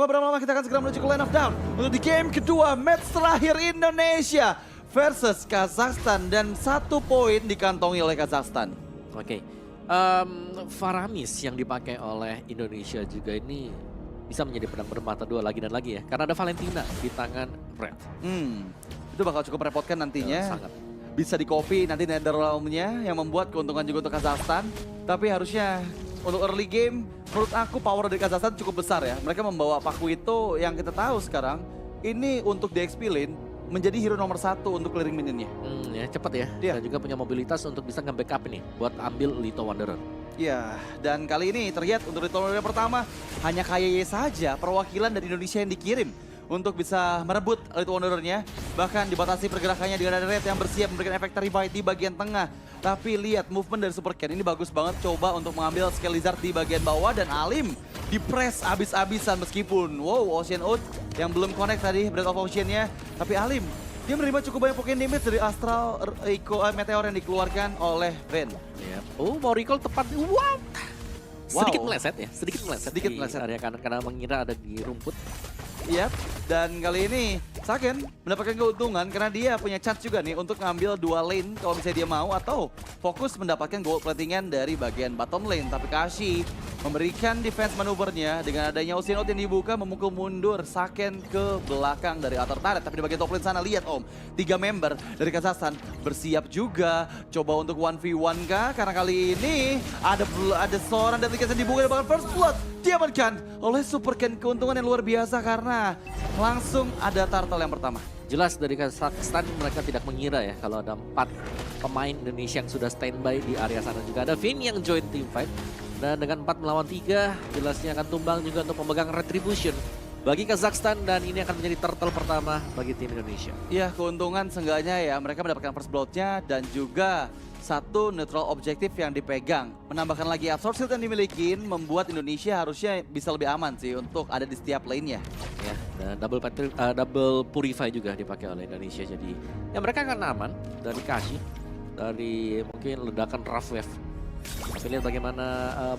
Beberapa lama kita akan segera menuju ke line of down untuk di game kedua match terakhir Indonesia versus Kazakhstan dan 1 poin dikantongi oleh Kazakhstan. Oke, Faramis yang dipakai oleh Indonesia juga ini bisa menjadi pedang bermata dua lagi dan lagi ya, karena ada Valentina di tangan Red. Itu bakal cukup merepotkan nantinya. Sangat. Bisa di copy nanti Netherrealm-nya yang membuat keuntungan juga untuk Kazakhstan. Tapi harusnya untuk early game menurut aku power dari Kazakhstan cukup besar ya. Mereka membawa Paku itu yang kita tahu sekarang ini untuk di XP lane menjadi hero nomor 1 untuk clearing minionnya. Ya cepat ya. Iya. Dan juga punya mobilitas untuk bisa nge-backup ini buat ambil Lito Wanderer. Iya, dan kali ini terlihat untuk di tournament pertama hanya KYY saja perwakilan dari Indonesia yang dikirim untuk bisa merebut Elite Wanderer-nya. Bahkan dibatasi pergerakannya dengan ada Red yang bersiap memberikan efek Terrified di bagian tengah. Tapi lihat movement dari Super Ken ini bagus banget, coba untuk mengambil skill Lizard di bagian bawah dan Alim di-press abis-abisan meskipun Ocean Oath yang belum connect tadi Breath of Ocean-nya. Tapi Alim, dia menerima cukup banyak Pokémon damage dari Astral Meteor yang dikeluarkan oleh Ren. Yep. Oh, mau recall tepat. Wow. Sedikit meleset ya, sedikit meleset. Sedikit di meleset. area kanan karena mengira ada di rumput. Yap, dan kali ini Saken mendapatkan keuntungan karena dia punya chance juga nih untuk ngambil 2 lane kalau misalnya dia mau atau fokus mendapatkan gold platingan dari bagian bottom lane. Tapi Kashi memberikan defense manuvernya dengan adanya Ocean Oath yang dibuka memukul mundur Saken ke belakang dari altar turret. Tapi di bagian top lane sana lihat Om, 3 member dari Kazakhstan bersiap juga coba untuk 1v1 kah? Karena kali ini ada seorang dari Kazakhstan dibuka di bagian first blood diamankan oleh Super Ken. Keuntungan yang luar biasa karena langsung ada turtle yang pertama. Jelas dari Kazakhstan mereka tidak mengira ya kalau ada 4 pemain Indonesia yang sudah standby di area sana. Juga ada Vin yang join team fight. Dan dengan 4 melawan 3 jelasnya akan tumbang juga untuk memegang retribution bagi Kazakhstan dan ini akan menjadi turtle pertama bagi tim Indonesia. Iya, keuntungan seenggaknya ya mereka mendapatkan first blood-nya dan juga 1 neutral objektif yang dipegang. Menambahkan lagi absorb shield yang dimiliki membuat Indonesia harusnya bisa lebih aman sih untuk ada di setiap lane-nya. Ya, dan double purify juga dipakai oleh Indonesia. Jadi ya mereka akan aman dari Kashi, dari mungkin ledakan rough wave. Tapi lihat bagaimana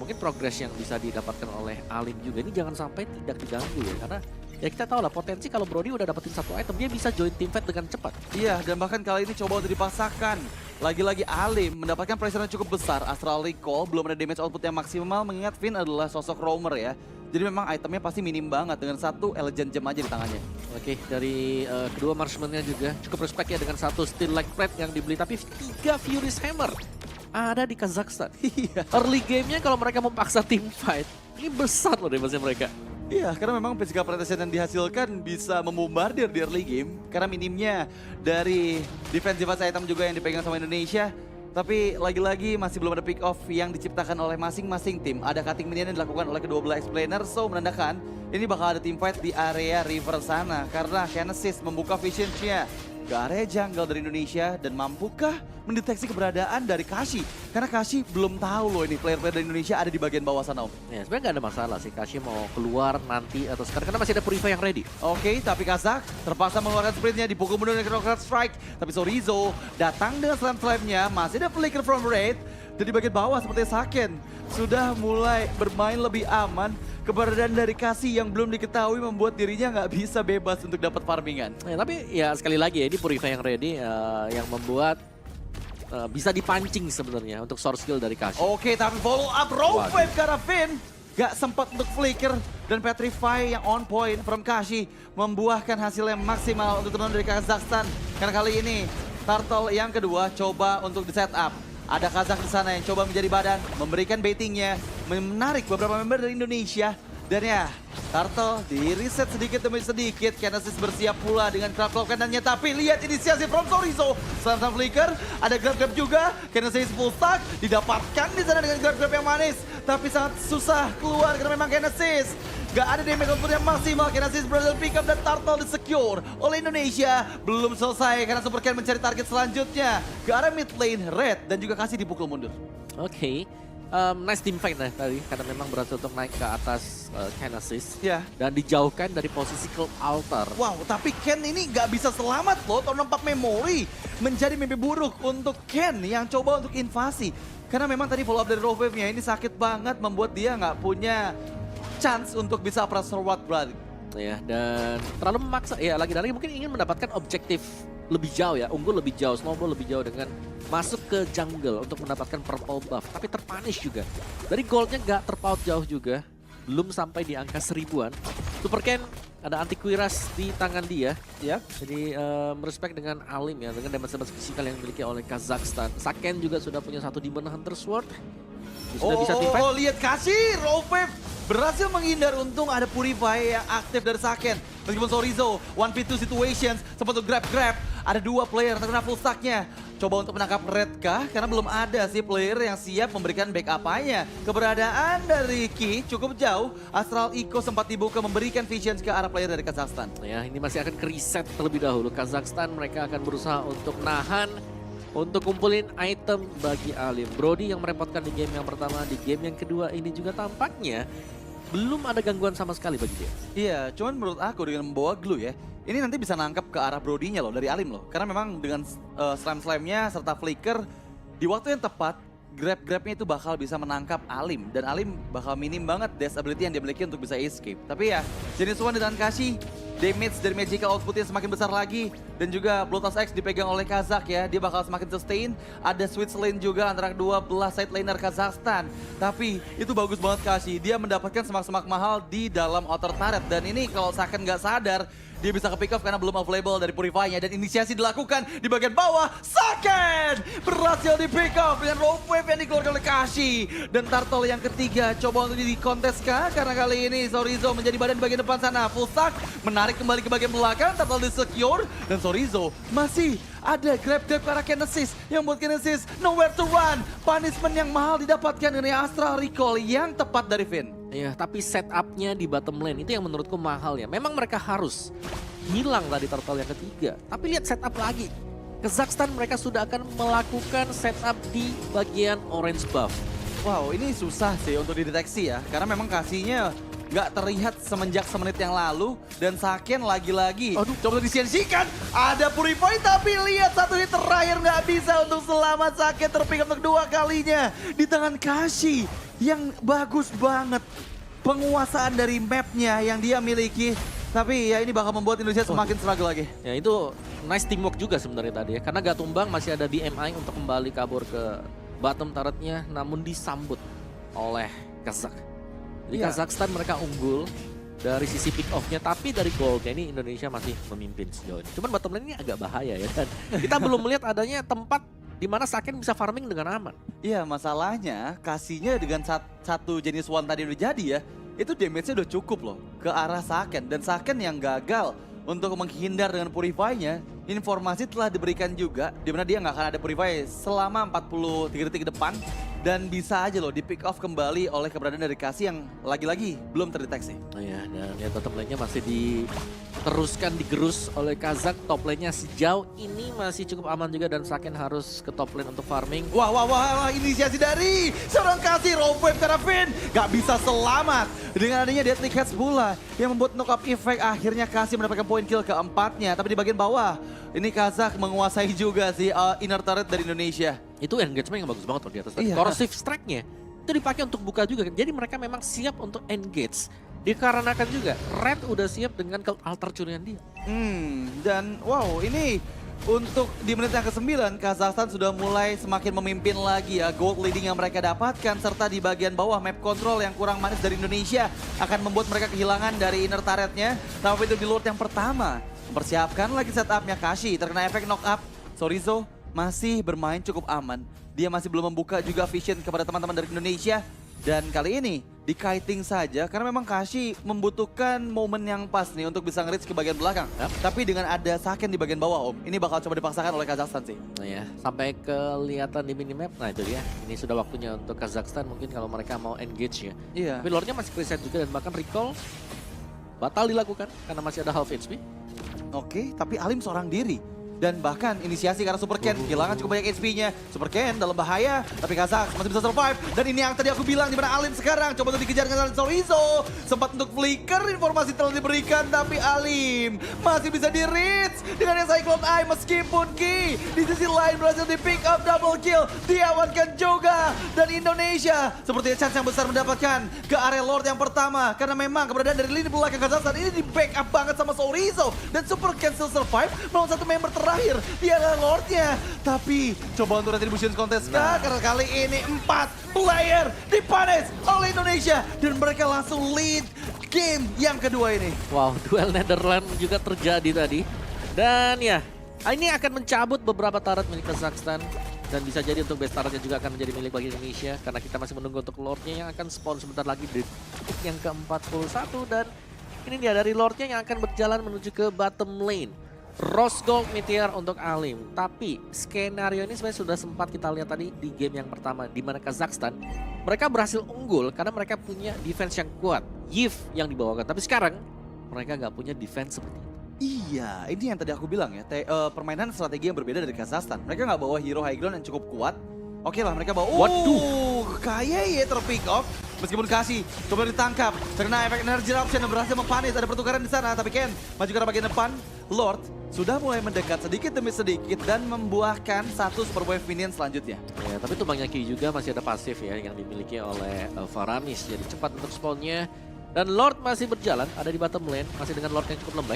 mungkin progress yang bisa didapatkan oleh Alim juga. Ini jangan sampai tidak diganggu ya, karena ya kita tahu lah potensi kalau Brody udah dapetin 1 item dia bisa join team fight dengan cepat. Iya, dan bahkan kali ini coba untuk dipaksakan. Lagi-lagi Alim mendapatkan pressure yang cukup besar. Astral Recall belum ada damage output yang maksimal mengingat Finn adalah sosok roamer ya. Jadi memang itemnya pasti minim banget dengan 1 Elegant Gem aja di tangannya. Oke, dari kedua marksman-nya juga cukup respect ya dengan 1 Steel Like Plate yang dibeli. Tapi 3 Furious Hammer ada di Kazakhstan. Early game-nya kalau mereka memaksa team fight, ini besar loh defense mereka. Iya, karena memang physical protection yang dihasilkan bisa membombardir di early game. Karena minimnya dari defensive item juga yang dipegang sama Indonesia. Tapi lagi-lagi masih belum ada pick off yang diciptakan oleh masing-masing tim. Ada cutting minion yang dilakukan oleh kedua belah explainer. So menandakan ini bakal ada team fight di area river sana. Karena Genesis membuka vision-nya ke area jungle dari Indonesia. Dan mampukah mendeteksi keberadaan dari Kashi? Karena Kashi belum tahu loh ini player-player dari Indonesia ada di bagian bawah sana Om. Ya sebenarnya nggak ada masalah sih Kashi mau keluar nanti atau sekarang karena masih ada Purify yang ready. Oke, tapi Kazakh terpaksa mengeluarkan sprintnya, dipukul mundur dengan Rocket Strike. Tapi Sorizo datang dengan slam-slamnya, masih ada flicker from Raid. Dan di bagian bawah seperti Saken sudah mulai bermain lebih aman. Keberadaan dari Kashi yang belum diketahui membuat dirinya nggak bisa bebas untuk dapat farmingan. Ya, tapi ya sekali lagi ya ini Purify yang ready yang membuat bisa dipancing sebenarnya untuk source skill dari Kashi. Oke, tapi follow up rope wave karena Finn gak sempat untuk flicker dan Petrify yang on point from Kashi membuahkan hasil yang maksimal untuk turun dari Kazakhstan. Karena kali ini Turtle yang kedua coba untuk di setup. Ada Kazakh di sana yang coba menjadi badan, memberikan baitingnya, menarik beberapa member dari Indonesia. Dan ya, Turtle di reset sedikit demi sedikit. Genesis bersiap pula dengan grab kanannya. Tapi lihat inisiasi from Sorizo. Slam flicker, ada grab juga. Genesis full stack, didapatkan di sana dengan grab yang manis. Tapi sangat susah keluar karena memang Genesis gak ada damage output yang maksimal. Genesis berhasil pick up dan Turtle di-secure oleh Indonesia. Belum selesai karena Super Ken mencari target selanjutnya. Ke arah mid lane, Red dan juga Kasih dipukul mundur. Oke. Nice team fight nah tadi karena memang berhasil untuk naik ke atas Genesis dan dijauhkan dari posisi Cult Altar. Wow, tapi Ken ini nggak bisa selamat loh. Tahun 4 memori menjadi mimpi buruk untuk Ken yang coba untuk invasi. Karena memang tadi follow up dari Rovewave-nya ini sakit banget membuat dia nggak punya chance untuk bisa press forward Ya, dan terlalu memaksa. Ya, lagi-lagi mungkin ingin mendapatkan objektif lebih jauh ya, unggul lebih jauh, snowball lebih jauh dengan masuk ke jungle untuk mendapatkan purple buff. Tapi terpunish juga. Dari goldnya nggak terpaut jauh juga. Belum sampai di angka 1000-an. Super Ken ada antiquiras di tangan dia. Ya. Jadi merespek dengan Alim ya, dengan damage fisikal yang dimiliki oleh Kazakhstan. Saken juga sudah punya satu Demon Hunter Sword. Dia sudah bisa teamfight. Lihat kasih, Rovep berhasil menghindar, untung ada Purify yang aktif dari Saken. Meskipun Sorizo, 1v2 situations, sempat untuk grab-grab. Ada 2 player terkena full stack-nya. Coba untuk menangkap Red kah? Karena belum ada sih player yang siap memberikan backup-nya. Keberadaan dari Ki cukup jauh. Astral Eco sempat dibuka memberikan visions ke arah player dari Kazakhstan. Ya, ini masih akan ke-reset terlebih dahulu. Kazakhstan mereka akan berusaha untuk nahan, untuk kumpulin item bagi Alim. Brody yang merepotkan di game yang pertama, di game yang kedua ini juga tampaknya belum ada gangguan sama sekali bagi dia. Iya, cuman menurut aku dengan membawa glue ya, ini nanti bisa nangkap ke arah Brody-nya loh, dari Alim loh. Karena memang dengan slime-slime-nya serta flicker, di waktu yang tepat, grab-grabnya itu bakal bisa menangkap Alim. Dan Alim bakal minim banget dash ability yang dia miliki untuk bisa escape. Tapi ya, jenis one di tangan Kashi, damage dari magical outputnya semakin besar lagi. Dan juga Bloodlust X dipegang oleh Kazakh ya, dia bakal semakin sustain. Ada switch lane juga antara kedua belah side laner Kazakhstan. Tapi itu bagus banget Kashi, dia mendapatkan semak-semak mahal di dalam outer turret. Dan ini kalau Saken nggak sadar, dia bisa ke pick off karena belum available dari Purify-nya. Dan inisiasi dilakukan di bagian bawah. Saken berhasil di pick off dengan rope wave yang dikeluarkan oleh Kashi. Dan Turtle yang ketiga coba untuk di kontes kah? Karena kali ini Sorizo menjadi badan di bagian depan sana. Full stack menarik kembali ke bagian belakang. Turtle di secure. Dan Sorizo masih ada grab-grab ke arah Genesis yang buat Genesis nowhere to run. Punishment yang mahal didapatkan dari Astral Recall yang tepat dari Finn. Ya, tapi setupnya di bottom lane itu yang menurutku mahal ya. Memang mereka harus hilang tadi turtle yang ketiga. Tapi lihat setup lagi. Kazakhstan mereka sudah akan melakukan setup di bagian orange buff. Wow, ini susah sih untuk dideteksi ya. Karena memang kasihnya nggak terlihat semenjak semenit yang lalu. Dan Saken lagi-lagi coba disian-sikan. Ada Purify tapi lihat satu hit terakhir nggak bisa untuk selamat. Saken terpick untuk 2 kalinya di tangan Kashi. Yang bagus banget penguasaan dari mapnya yang dia miliki. Tapi ya ini bakal membuat Indonesia semakin struggle lagi. Ya itu nice teamwork juga sebenarnya tadi ya. Karena gak tumbang masih ada BMI untuk kembali kabur ke bottom turretnya. Namun disambut oleh Kazakh. Jadi Kazakhstan mereka unggul dari sisi pick off-nya. Tapi dari goldnya ini Indonesia masih memimpin sejauh ini. Cuman bottom lane ini agak bahaya ya. Dan kita belum melihat adanya tempat di mana Saken bisa farming dengan aman. Iya, masalahnya kasihnya dengan satu jenis one tadi udah jadi ya, itu damage-nya udah cukup loh ke arah Saken. Dan Saken yang gagal untuk menghindar dengan Purify-nya, informasi telah diberikan juga di mana dia nggak akan ada Purify selama 43 detik ke depan. Dan bisa aja loh di pick off kembali oleh keberadaan dari Kasih yang lagi-lagi belum terdeteksi. Oh ya, dan ya bottom lane-nya masih diteruskan digerus oleh Kazakh. Top lane-nya sejauh ini masih cukup aman juga dan Saken harus ke top lane untuk farming. Wah, inisiasi dari seorang Kasih, rope wave karena Finn gak bisa selamat. Dengan adanya Deadly Catch pula yang membuat knock-up effect, akhirnya Kasih mendapatkan poin kill keempatnya. Tapi di bagian bawah, ini Kazakh menguasai juga si inner turret dari Indonesia. Itu engagement yang bagus banget loh di atas. Iya. Corrosive strike-nya itu dipakai untuk buka juga. Jadi mereka memang siap untuk engage. Dikarenakan juga Red udah siap dengan altar curian dia. Dan wow, ini untuk di menit yang ke-9 Kazakhstan sudah mulai semakin memimpin lagi ya. Gold leading yang mereka dapatkan serta di bagian bawah map control yang kurang manis dari Indonesia akan membuat mereka kehilangan dari inner turretnya. Tapi itu di Lord yang pertama mempersiapkan lagi setupnya. Kashi terkena efek knock up. Sorizo masih bermain cukup aman. Dia masih belum membuka juga vision kepada teman-teman dari Indonesia. Dan kali ini di kiting saja karena memang Kashi membutuhkan momen yang pas nih untuk bisa nge-reach ke bagian belakang. Tapi dengan ada Saken di bagian bawah ini bakal coba dipaksakan oleh Kazakhstan sih. Nah ya, sampai kelihatan di minimap. Nah itu dia, ini sudah waktunya untuk Kazakhstan mungkin kalau mereka mau engage ya. Iya. Tapi Lordnya masih preset juga dan bahkan recall batal dilakukan karena masih ada half HP. Oke, tapi Alim seorang diri. dan bahkan inisiasi karena Super Ken kehilangan cukup banyak HP-nya. Super Ken dalam bahaya, tapi Kazak masih bisa survive. Dan ini yang tadi aku bilang, di mana Alim sekarang coba untuk dikejar dengan Chorizo. Sempat untuk flicker, informasi telah diberikan, tapi Alim masih bisa di-reach dengan yang Cyclone Eye meskipun Ki di sisi lain berhasil di-pick up double kill. Diamankan juga, dan Indonesia sepertinya chance yang besar mendapatkan ke area Lord yang pertama. Karena memang keberadaan dari lini belakang Kazakhstan ini di-backup banget sama Chorizo. Dan Super Ken still survive melawan satu member terakhir di area Lordnya. Tapi coba untuk Retribution Contest karena kali ini 4 player dipunish oleh Indonesia. Dan mereka langsung lead game yang kedua ini. Wow, duel Netherlands juga terjadi tadi. Dan ya, ini akan mencabut beberapa turret milik Kazakhstan. Dan bisa jadi untuk best turretnya juga akan menjadi milik bagi Indonesia. Karena kita masih menunggu untuk Lordnya yang akan spawn sebentar lagi di detik yang ke-41. Dan ini dia dari Lordnya yang akan berjalan menuju ke bottom lane. Rose Gold Meteor untuk Alim. Tapi skenario ini sebenarnya sudah sempat kita lihat tadi di game yang pertama, di mana Kazakhstan mereka berhasil unggul karena mereka punya defense yang kuat, Yif yang dibawakan. Tapi sekarang mereka nggak punya defense seperti itu. Iya, ini yang tadi aku bilang ya, permainan strategi yang berbeda dari Kazakhstan. Mereka nggak bawa hero high ground yang cukup kuat. Oke lah, mereka bawa, Waduh, kayak ya terpick off. Meskipun kasih, coba ditangkap. Karena efek energy eruption yang berhasil mempanis, ada pertukaran di sana. Tapi Ken maju ke arah bagian depan, Lord sudah mulai mendekat sedikit demi sedikit dan membuahkan satu super wave minion selanjutnya. Ya, tapi tumbangnya Ki juga masih ada pasif ya yang dimiliki oleh Faramis. Jadi cepat untuk spawnnya. Dan Lord masih berjalan, ada di bottom lane, masih dengan Lord yang cukup lembek.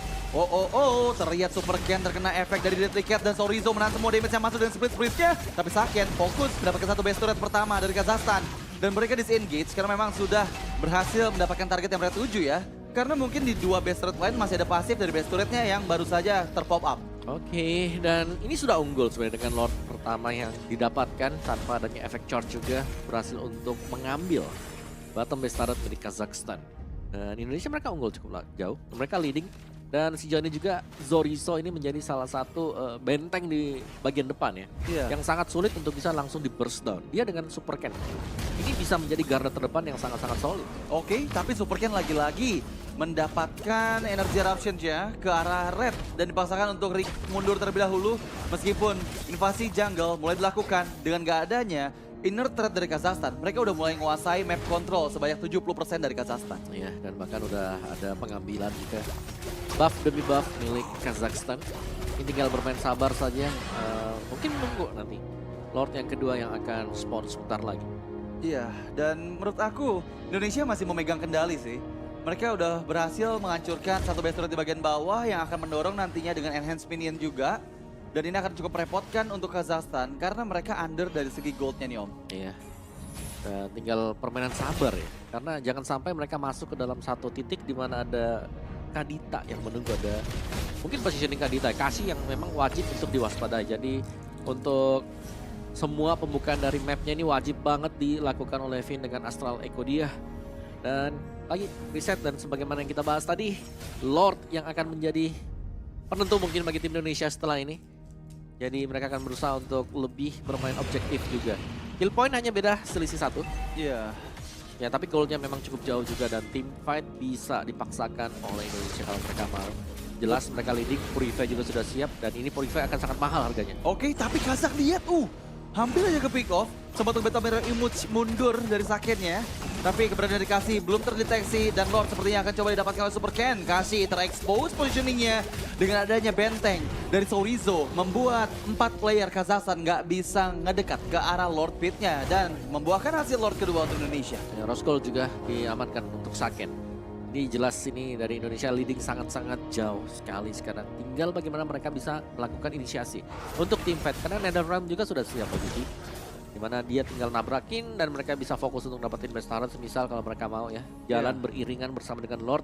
Terlihat Super Ken terkena efek dari Deadly Cat dan Chorizo menahan semua damage yang masuk dengan split-splitnya. Tapi Saken fokus mendapatkan satu best turret pertama dari Kazakhstan. Dan mereka disengage karena memang sudah berhasil mendapatkan target yang mereka tuju ya. Karena mungkin di dua best turret lain masih ada pasif dari best turretnya yang baru saja terpop up. Oke, dan ini sudah unggul sebenarnya dengan Lord pertama yang didapatkan tanpa adanya efek charge juga berhasil untuk mengambil bottom best turret dari Kazakhstan. Dan Indonesia mereka unggul cukup jauh, mereka leading. Dan sejauh ini juga Chorizo ini menjadi salah satu benteng di bagian depan ya. Yang sangat sulit untuk bisa langsung di burst down. Dia dengan Super Ken. Ini bisa menjadi garda terdepan yang sangat-sangat solid. Oke, tapi Super Ken lagi-lagi mendapatkan energi eruption ya ke arah red. Dan dipaksakan untuk mundur terlebih dahulu. Meskipun invasi jungle mulai dilakukan dengan gak adanya inner threat dari Kazakhstan, mereka udah mulai menguasai map control sebanyak 70% dari Kazakhstan. Iya, dan bahkan udah ada pengambilan juga. Buff demi buff milik Kazakhstan. Ini tinggal bermain sabar saja. Mungkin menunggu nanti Lord yang kedua yang akan spawn sebentar lagi. Iya, dan menurut aku Indonesia masih memegang kendali sih. Mereka udah berhasil menghancurkan satu base turret di bagian bawah yang akan mendorong nantinya dengan enhanced minion juga. Dan ini akan cukup merepotkan untuk Kazakhstan karena mereka under dari segi goldnya nih Om. Iya. Dan tinggal permainan sabar ya. Karena jangan sampai mereka masuk ke dalam satu titik di mana ada Kadita yang menunggu, ada mungkin positioning Kadita. Kasih yang memang wajib untuk diwaspadai. Jadi untuk semua pembukaan dari mapnya ini wajib banget dilakukan oleh Vin dengan Astral Echo dia. Dan lagi reset dan sebagaimana yang kita bahas tadi, Lord yang akan menjadi penentu mungkin bagi tim Indonesia setelah ini. Jadi mereka akan berusaha untuk lebih bermain objektif juga. Kill point hanya beda selisih 1. Iya. Ya tapi goalnya memang cukup jauh juga dan team fight bisa dipaksakan oleh Indonesia kalau mereka mau. Jelas mereka leading, Purify juga sudah siap dan ini Purify akan sangat mahal harganya. Oke, tapi Kazak lihat, hampir aja ke pick off. Sempat untuk Beta Mirror Image mundur dari Sakennya. Tapi keberadaan dari Kasih belum terdeteksi dan Lord sepertinya akan coba didapatkan oleh Super Ken. Kasih terexpose positioningnya dengan adanya benteng dari Chorizo membuat 4 player Kazakhstan nggak bisa ngedekat ke arah Lord Pitnya dan membuahkan hasil Lord kedua untuk Indonesia. Ya, Roscoe juga diamankan untuk Saken. Ini jelas ini dari Indonesia leading sangat-sangat jauh sekali sekarang. Tinggal bagaimana mereka bisa melakukan inisiasi untuk team fight karena Netherrealm juga sudah siap posisi. Dimana dia tinggal nabrakin dan mereka bisa fokus untuk dapetin best turret semisal kalau mereka mau ya. Jalan beriringan bersama dengan Lord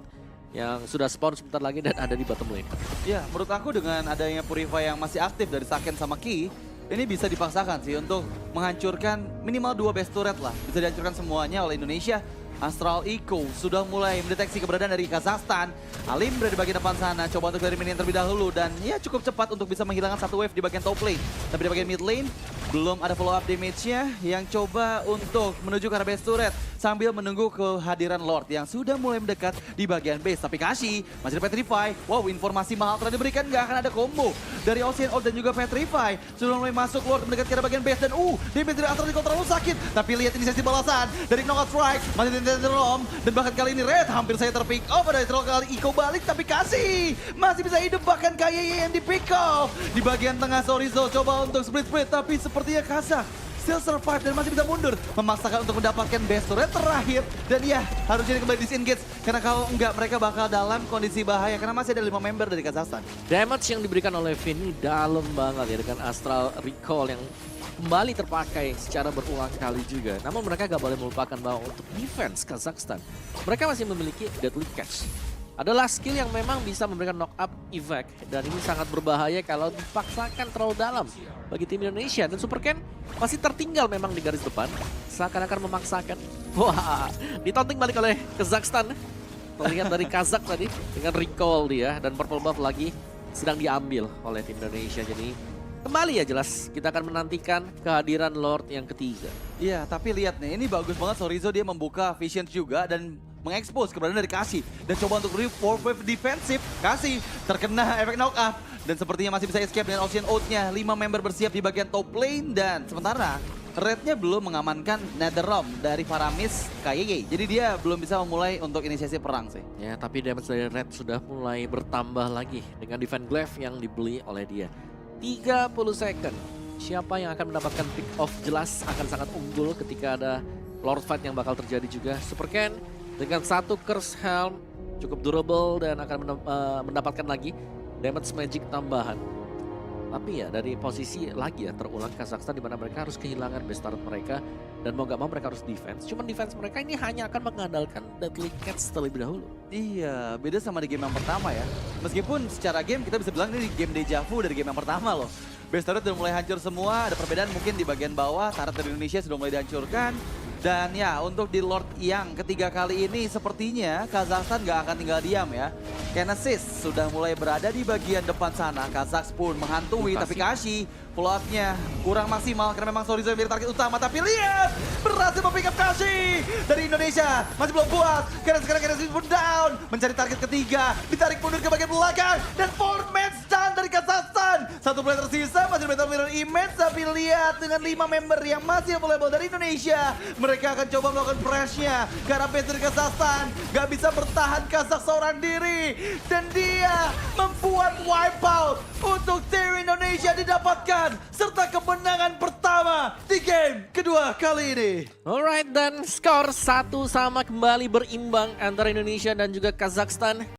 yang sudah spawn sebentar lagi dan ada di bottom lane. Ya, menurut aku dengan adanya Purify yang masih aktif dari Saken sama Ki, ini bisa dipaksakan sih untuk menghancurkan minimal 2 best turret lah. Bisa dihancurkan semuanya oleh Indonesia. Astral Echo sudah mulai mendeteksi keberadaan dari Kazakhstan. Alim berada di bagian depan sana, coba untuk dari minion terlebih dahulu. Dan ya cukup cepat untuk bisa menghilangkan satu wave di bagian top lane. Tapi di bagian mid lane, Belum ada follow up damage-nya yang coba untuk menuju ke arah base turret sambil menunggu kehadiran Lord yang sudah mulai mendekat di bagian base. Tapi Kashi masih ada Petrify. Wow, informasi mahal telah diberikan, nggak akan ada combo dari Ocean Ult dan juga Petrify. Sudah mulai masuk Lord mendekat ke arah bagian base dan damage dari Astral Recall terlalu sakit. Tapi lihat ini sesi balasan dari Knockout Strike, masih Rom dan bahkan kali ini Red hampir saya terpick off. Ada troll kali Iko balik tapi Kashi masih bisa hidup, bahkan KYY yang di pick off. Di bagian tengah Sorizo coba untuk split tapi sepertinya Kazakh still survive dan masih bisa mundur, memaksakan untuk mendapatkan base turret terakhir. Dan ya, harus jadi kembali disengage karena kalau enggak mereka bakal dalam kondisi bahaya karena masih ada 5 member dari Kazakhstan. Damage yang diberikan oleh Vini dalam banget ya dengan Astral Recall yang kembali terpakai secara berulang kali juga. Namun mereka gak boleh melupakan bahwa untuk defense Kazakhstan, mereka masih memiliki Deadly Catch. Adalah skill yang memang bisa memberikan knock up effect dan ini sangat berbahaya kalau dipaksakan terlalu dalam bagi tim Indonesia. Dan Super Ken masih tertinggal memang di garis depan, seakan-akan memaksakan. Wah, ditonting balik oleh Kazakhstan. Terlihat dari Kazakh tadi dengan recall dia dan purple buff lagi sedang diambil oleh tim Indonesia. Jadi kembali ya jelas kita akan menantikan kehadiran Lord yang ketiga. Iya, tapi lihat nih, ini bagus banget Sorizo dia membuka vision juga dan mengekspos keberadaan dari Kashi dan coba untuk beri 4-wave defensif. Kashi terkena efek knock up dan sepertinya masih bisa escape dengan Ocean Ult-nya. 5 member bersiap di bagian top lane dan sementara Red-nya belum mengamankan NetherRealm dari Faramis KYY. Jadi dia belum bisa memulai untuk inisiasi perang sih. Ya, tapi damage dari Red sudah mulai bertambah lagi dengan Defend Glaive yang dibeli oleh dia. 30 second. Siapa yang akan mendapatkan pick off jelas akan sangat unggul ketika ada Lord Fight yang bakal terjadi juga. Super Ken dengan satu Curse Helm cukup durable dan akan mendapatkan lagi damage magic tambahan. Tapi ya dari posisi lagi ya terulang Kazakhstan di mana mereka harus kehilangan base turret mereka dan mau gak mau mereka harus defense. Cuman defense mereka ini hanya akan mengandalkan Deadly Catch terlebih dahulu. Iya, beda sama di game yang pertama ya. Meskipun secara game kita bisa bilang ini game deja vu dari game yang pertama loh. Base turret sudah mulai hancur semua, ada perbedaan mungkin di bagian bawah, turret dari Indonesia sudah mulai dihancurkan. Dan ya, untuk di Lord yang ketiga kali ini sepertinya Kazakhstan gak akan tinggal diam ya. Genesis sudah mulai berada di bagian depan sana. Kazakh pun menghantui, tapi Kashi follow up-nya kurang maksimal karena memang Sorizo yang menjadi target utama. Tapi lihat, berhasil mempick up Kashi dari Indonesia. Masih belum puas, karena sekarang Genesis pun down. Mencari target ketiga, ditarik mundur ke bagian belakang. Dan 4 match stand dari Kazakhstan. Satu player tersisa, masih Battle Mirror Image. Tapi lihat dengan 5 member yang masih available dari Indonesia. Mereka akan coba melakukan press-nya ke arah base dari Kazakhstan. Gak bisa bertahan Kazakh seorang diri. Dan dia membuat wipeout untuk tim Indonesia didapatkan. Serta kemenangan pertama di game kedua kali ini. Alright, dan skor 1-1 kembali berimbang antara Indonesia dan juga Kazakhstan.